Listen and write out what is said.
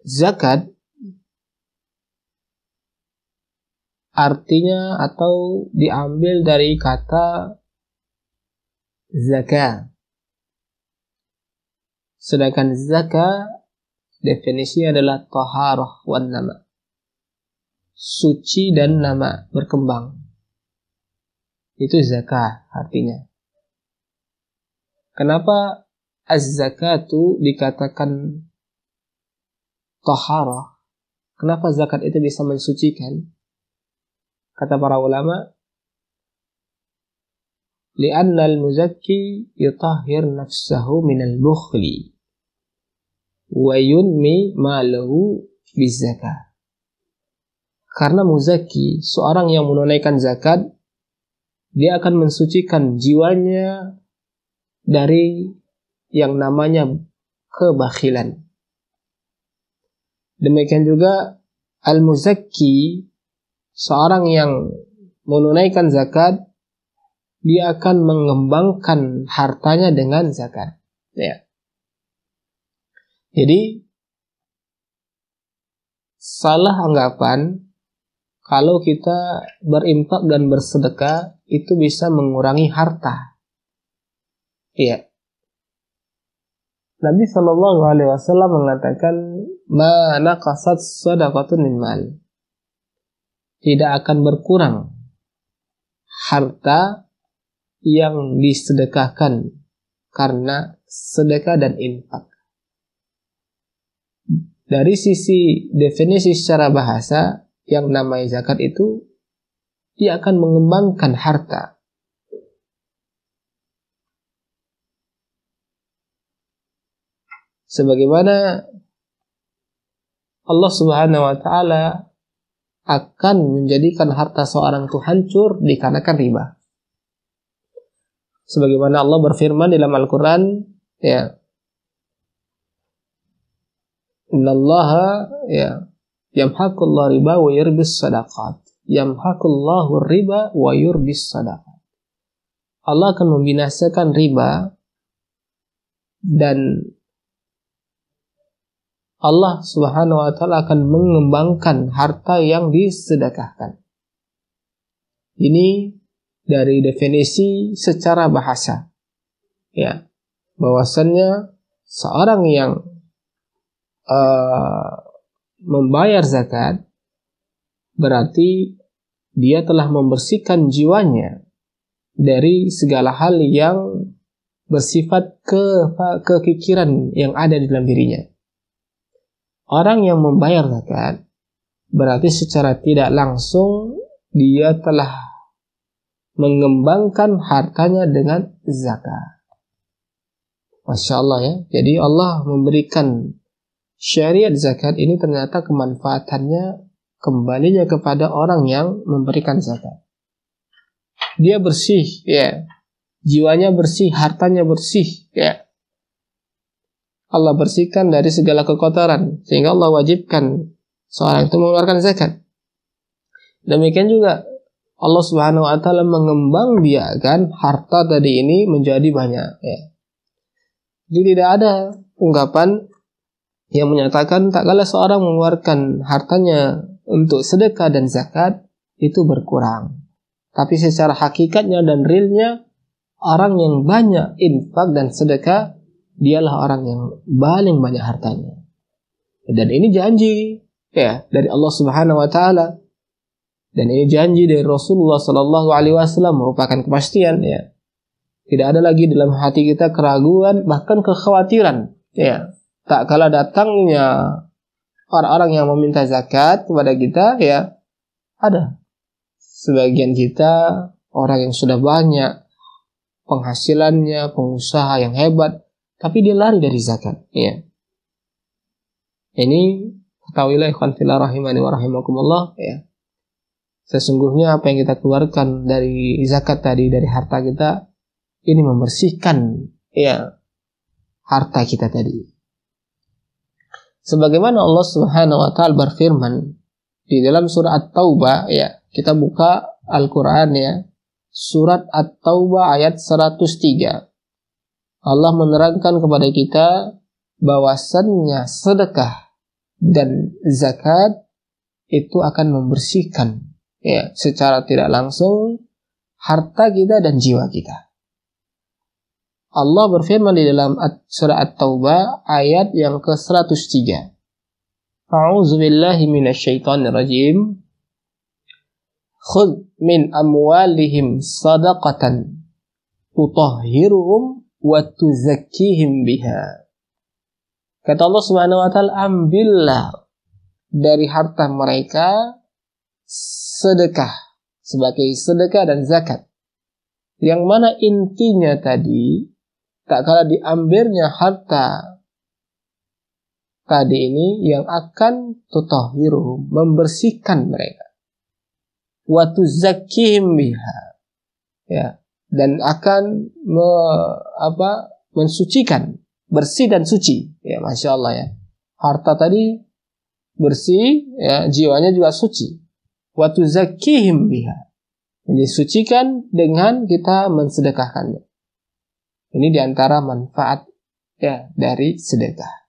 zakat artinya atau diambil dari kata zakah. Sedangkan zakah definisinya adalah taharah wan nama, suci dan nama, berkembang. Itu zakah artinya. Kenapa az-zakatu dikatakan taharah? Kenapa zakat itu bisa mensucikan? Kata para ulama, li'anna al-muzakki yutahhir nafsahu minal bukhli wa yunmi malahu bizakah. Karena muzakki, seorang yang menunaikan zakat, dia akan mensucikan jiwanya dari yang namanya kebakhilan. Demikian juga al-muzakki, seorang yang menunaikan zakat, dia akan mengembangkan hartanya dengan zakat. Ya. Jadi salah anggapan kalau kita berinfak dan bersedekah itu bisa mengurangi harta. Iya. Nabi Shallallahu Alaihi Wasallam mengatakan, "Ma naqasat shadaqatun min mal." Tidak akan berkurang harta yang disedekahkan karena sedekah dan infak. Dari sisi definisi secara bahasa, yang namanya zakat itu dia akan mengembangkan harta. Sebagaimana Allah Subhanahu wa taala akan menjadikan harta seorang itu hancur dikarenakan riba. Sebagaimana Allah berfirman dalam Al-Quran, ya, Innallaha ya yamhaqullahu riba wa yurbis sadaqat. Yamhaqullahu riba wa yurbis sadaqat. Allah akan membinasakan riba dan Allah Subhanahu wa taala akan mengembangkan harta yang disedekahkan. Ini dari definisi secara bahasa. Ya, bahwasannya seorang yang membayar zakat berarti dia telah membersihkan jiwanya dari segala hal yang bersifat kekikiran yang ada di dalam dirinya. Orang yang membayar zakat berarti secara tidak langsung dia telah mengembangkan hartanya dengan zakat. Masya Allah ya. Jadi Allah memberikan syariat zakat ini ternyata kemanfaatannya kembalinya kepada orang yang memberikan zakat. Dia bersih ya. Jiwanya bersih, hartanya bersih ya. Allah bersihkan dari segala kekotoran sehingga Allah wajibkan seorang itu mengeluarkan zakat. Demikian juga Allah Subhanahu wa taala mengembangbiakkan harta tadi ini menjadi banyak ya. Jadi tidak ada ungkapan yang menyatakan tak kala seorang mengeluarkan hartanya untuk sedekah dan zakat itu berkurang. Tapi secara hakikatnya dan realnya orang yang banyak infak dan sedekah dialah orang yang paling banyak hartanya. Dan ini janji ya dari Allah Subhanahu wa taala. Dan ini janji dari Rasulullah sallallahu alaihi wasallam merupakan kepastian ya. Tidak ada lagi dalam hati kita keraguan bahkan kekhawatiran ya. Tak kala datangnya orang-orang yang meminta zakat kepada kita ya, ada sebagian kita orang yang sudah banyak penghasilannya, pengusaha yang hebat, tapi dia lari dari zakat ya. Ini ketahuilah ikhwan fillah rahimani wa rahimakumullah ya. Sesungguhnya apa yang kita keluarkan dari zakat tadi, dari harta kita, ini membersihkan ya harta kita tadi. Sebagaimana Allah Subhanahu wa taala berfirman di dalam surah At-Taubah ya, kita buka Al-Qur'an ya. Surat At-Taubah ayat 103. Allah menerangkan kepada kita bahwasannya sedekah dan zakat itu akan membersihkan ya secara tidak langsung harta kita dan jiwa kita. Allah berfirman di dalam surah At-Taubah ayat yang ke-103. A'udzu billahi minasyaitonir rajim. Khudh min amwalihim shadaqatan tutahhiruhum wa tuzakkihim biha. Kata Allah Subhanahu wa taala, ambillah dari harta mereka sedekah sebagai sedekah dan zakat. Yang mana intinya tadi, tak kala diambilnya harta tadi ini yang akan tutahhiruhum, membersihkan mereka, wa tuzakkihim biha, ya, dan akan mensucikan, bersih dan suci, ya, masya Allah ya. Harta tadi bersih, ya, jiwanya juga suci. Wa tuzakkihim biha, disucikan dengan kita mensedekahkannya. Ini diantara manfaat ya dari sedekah.